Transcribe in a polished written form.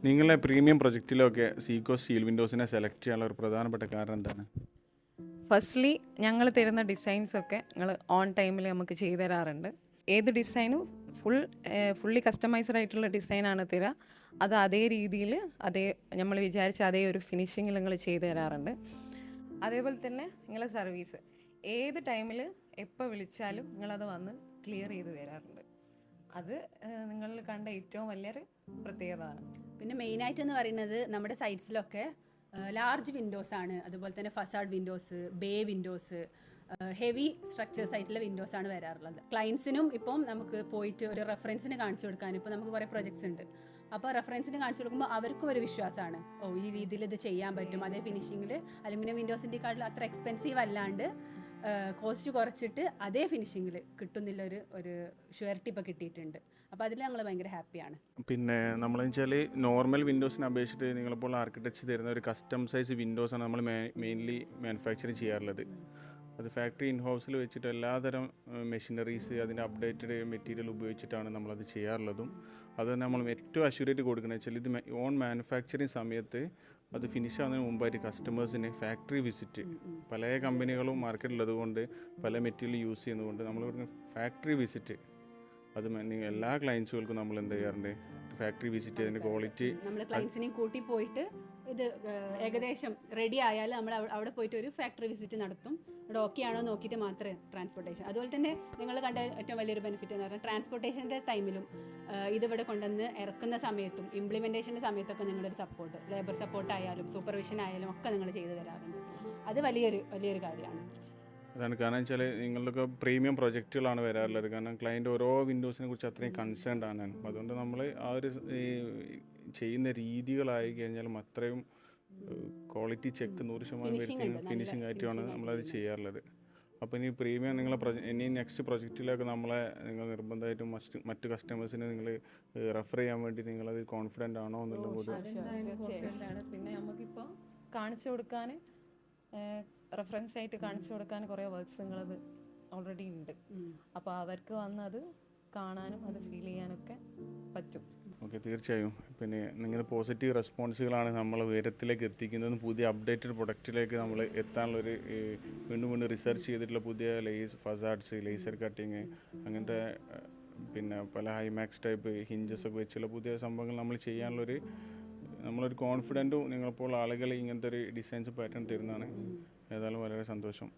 നിങ്ങളെ premium പ്രൊജക്റ്റിലൊക്കെ Zico steel വിൻഡോസിനെ select ചെയ്യാനുള്ള ഒരു പ്രധാനപ്പെട്ട കാരണം എന്താണ്? ഫസ്റ്റ്ലി ഞങ്ങൾ തരുന്ന ഡിസൈൻസൊക്കെ ഞങ്ങൾ ഓൺ ടൈമിൽ നമുക്ക് ചെയ്തു തരാറുണ്ട്. ഏത് ഡിസൈനും ഫുള്ളി കസ്റ്റമൈസ്ഡ് ആയിട്ടുള്ള ഡിസൈനാണ് തരിക. അത് അതേ രീതിയിൽ നമ്മൾ വിചാരിച്ച അതേ ഒരു ഫിനിഷിങ്ങിൽ നിങ്ങൾ ചെയ്തു തരാറുണ്ട്. അതേപോലെ തന്നെ നിങ്ങളെ സർവീസ് ഏത് ടൈമിൽ എപ്പോൾ വിളിച്ചാലും നിങ്ങളത് വന്ന് ക്ലിയർ ചെയ്ത് തരാറുണ്ട്. അത് നിങ്ങളിൽ കണ്ട ഏറ്റവും വലിയൊരു പ്രത്യേകതയാണ്. പിന്നെ മെയിനായിട്ട് എന്ന് പറയുന്നത് നമ്മുടെ സൈറ്റ്സിലൊക്കെ ലാർജ് വിൻഡോസ് ആണ്, അതുപോലെ തന്നെ facade Windows, bay Windows, heavy structures ആയിട്ടുള്ള വിൻഡോസ് ആണ് വരാറുള്ളത്. ക്ലയൻസിനും ഇപ്പം നമുക്ക് പോയിട്ട് ഒരു റെഫറൻസിന് കാണിച്ചു കൊടുക്കാൻ ഇപ്പോൾ നമുക്ക് കുറേ പ്രൊജക്ട്സ് ഉണ്ട്. അപ്പോൾ റെഫറൻസിന് കാണിച്ചു കൊടുക്കുമ്പോൾ അവർക്കും ഒരു വിശ്വാസമാണ്, ഈ രീതിയിൽ ഇത് ചെയ്യാൻ പറ്റും. അതേ ഫിനിഷിങ്ങിൽ അലുമിനിയം വിൻഡോസിൻ്റെക്കാട്ടിൽ അത്ര എക്സ്പെൻസീവ് അല്ലാണ്ട് കോസ്റ്റ് കുറച്ചിട്ട് അതേ ഫിനിഷിങ്ങിൽ കിട്ടുന്നില്ല ഒരു ഷുവറിറ്റി ഇപ്പോൾ കിട്ടിയിട്ടുണ്ട്. അപ്പോൾ അതിൽ ഞങ്ങൾ ഭയങ്കര ഹാപ്പിയാണ്. പിന്നെ നമ്മളെന്ന് വെച്ചാൽ നോർമൽ വിൻഡോസിനെ അപേക്ഷിച്ചിട്ട് നിങ്ങളിപ്പോൾ ആർക്കിടെക്ചർ തരുന്ന ഒരു കസ്റ്റം സൈസ് വിൻഡോസാണ് നമ്മൾ മെയിൻലി മാനുഫാക്ചറിങ് ചെയ്യാറുള്ളത്. അത് ഫാക്ടറി ഇൻ ഹൗസിൽ വെച്ചിട്ട് എല്ലാതരം മെഷീനറീസ് അതിൻ്റെ അപ്ഡേറ്റഡ് മെറ്റീരിയൽ ഉപയോഗിച്ചിട്ടാണ് നമ്മളത് ചെയ്യാറുള്ളതും. അത് നമ്മൾ ഏറ്റവും അഷ്യൂരേറ്റ് കൊടുക്കുന്നത് വെച്ചാൽ ഇത് ഓൺ മാനുഫാക്ചറിങ് സമയത്ത് അത് ഫിനിഷ് ആവുന്നതിന് മുമ്പായിട്ട് കസ്റ്റമേഴ്സിന് ഫാക്ടറി വിസിറ്റ്, പല കമ്പനികളും മാർക്കറ്റിലുള്ളത് കൊണ്ട് പല മെറ്റീരിയൽ യൂസ് ചെയ്യുന്നതുകൊണ്ട് നമ്മൾ ഫാക്ടറി വിസിറ്റ് അത് എല്ലാ ക്ലയൻസുകൾക്കും നമ്മൾ എന്ത് ചെയ്യാറുണ്ട്, ഫാക്ടറി വിസിറ്റ് ചെയ്തതിൻ്റെ ക്വാളിറ്റി നമ്മൾ ക്ലയൻസിനെയും കൂട്ടി പോയിട്ട് ഇത് ഏകദേശം റെഡി ആയാൽ നമ്മൾ അവിടെ പോയിട്ട് ഒരു ഫാക്ടറി വിസിറ്റ് നടത്തും. ഇവിടെ ഓക്കെ ആണോ നോക്കിയിട്ട് മാത്രമേ ട്രാൻസ്പോർട്ടേഷൻ. അതുപോലെ തന്നെ നിങ്ങൾ കണ്ട ഏറ്റവും വലിയൊരു ബെനിഫിറ്റ് എന്ന് പറഞ്ഞാൽ ട്രാൻസ്പോർട്ടേഷൻ്റെ ടൈമിലും ഇതിവിടെ കൊണ്ടുവന്ന് ഇറക്കുന്ന സമയത്തും ഇംപ്ലിമെൻറ്റേഷൻ്റെ സമയത്തൊക്കെ നിങ്ങളൊരു സപ്പോർട്ട്, ലേബർ സപ്പോർട്ട് ആയാലും സൂപ്പർവിഷൻ ആയാലും ഒക്കെ നിങ്ങൾ ചെയ്തു തരാറുണ്ട്. അത് വലിയൊരു കാര്യമാണ്. അതാണ് കാരണം വെച്ചാൽ നിങ്ങളുടെയൊക്കെ പ്രീമിയം പ്രൊജക്റ്റുകളാണ് വരാറുള്ളത്. കാരണം ക്ലയൻറ്റ് ഓരോ വിൻഡോസിനെ കുറിച്ച് അത്രയും കൺസേൺഡ് ആണ്. അതുകൊണ്ട് നമ്മൾ ആ ഒരു ചെയ്യുന്ന രീതികളായി കഴിഞ്ഞാലും അത്രയും ക്വാളിറ്റി ചെക്ക് 100% വരുത്തി ഫിനിഷിംഗ് ആയിട്ടാണ് നമ്മളത് ചെയ്യാറുള്ളത്. അപ്പോൾ ഇനി പ്രീമിയം നിങ്ങളെ ഇനി നെക്സ്റ്റ് പ്രൊജക്റ്റിലൊക്കെ നിങ്ങൾ നിർബന്ധമായിട്ടും മറ്റ് കസ്റ്റമേഴ്സിനെ നിങ്ങൾ റെഫർ ചെയ്യാൻ വേണ്ടി നിങ്ങളത് കോൺഫിഡൻ്റ് ആണോ എന്നുള്ളത് കൂടി. പിന്നെ നമുക്കിപ്പോൾ കാണിച്ചു കൊടുക്കാൻ റെഫറൻസ് ആയിട്ട് കാണിച്ചു കൊടുക്കാൻ കുറേ വർക്ക്സ് നിങ്ങളത് ഓൾറെഡി ഉണ്ട്. അപ്പോൾ അവർക്ക് വന്ന് അത് കാണാനും അത് ഫീൽ ചെയ്യാനൊക്കെ പറ്റും. ഓക്കെ, തീർച്ചയായും. പിന്നെ നിങ്ങളുടെ പോസിറ്റീവ് റെസ്പോൺസുകളാണ് നമ്മൾ ഉയരത്തിലേക്ക് എത്തിക്കുന്നതും പുതിയ അപ്ഡേറ്റഡ് പ്രൊഡക്റ്റിലേക്ക് നമ്മൾ എത്താനുള്ളൊരു വീണ്ടും റിസർച്ച് ചെയ്തിട്ടുള്ള പുതിയ ഫസാഡ്സ്, ലേസർ കട്ടിങ്, അങ്ങനത്തെ പിന്നെ പല ഹൈമാക്സ് ടൈപ്പ് ഹിഞ്ചസ് ഒക്കെ വെച്ചുള്ള പുതിയ സംഭവങ്ങൾ നമ്മൾ ചെയ്യാനുള്ളൊരു നമ്മളൊരു കോൺഫിഡൻറ്റും നിങ്ങളിപ്പോൾ ആളുകൾ ഇങ്ങനത്തെ ഒരു ഡിസൈൻസ് പാറ്റേൺ തരുന്നതാണ്. ഏതായാലും വളരെ സന്തോഷം.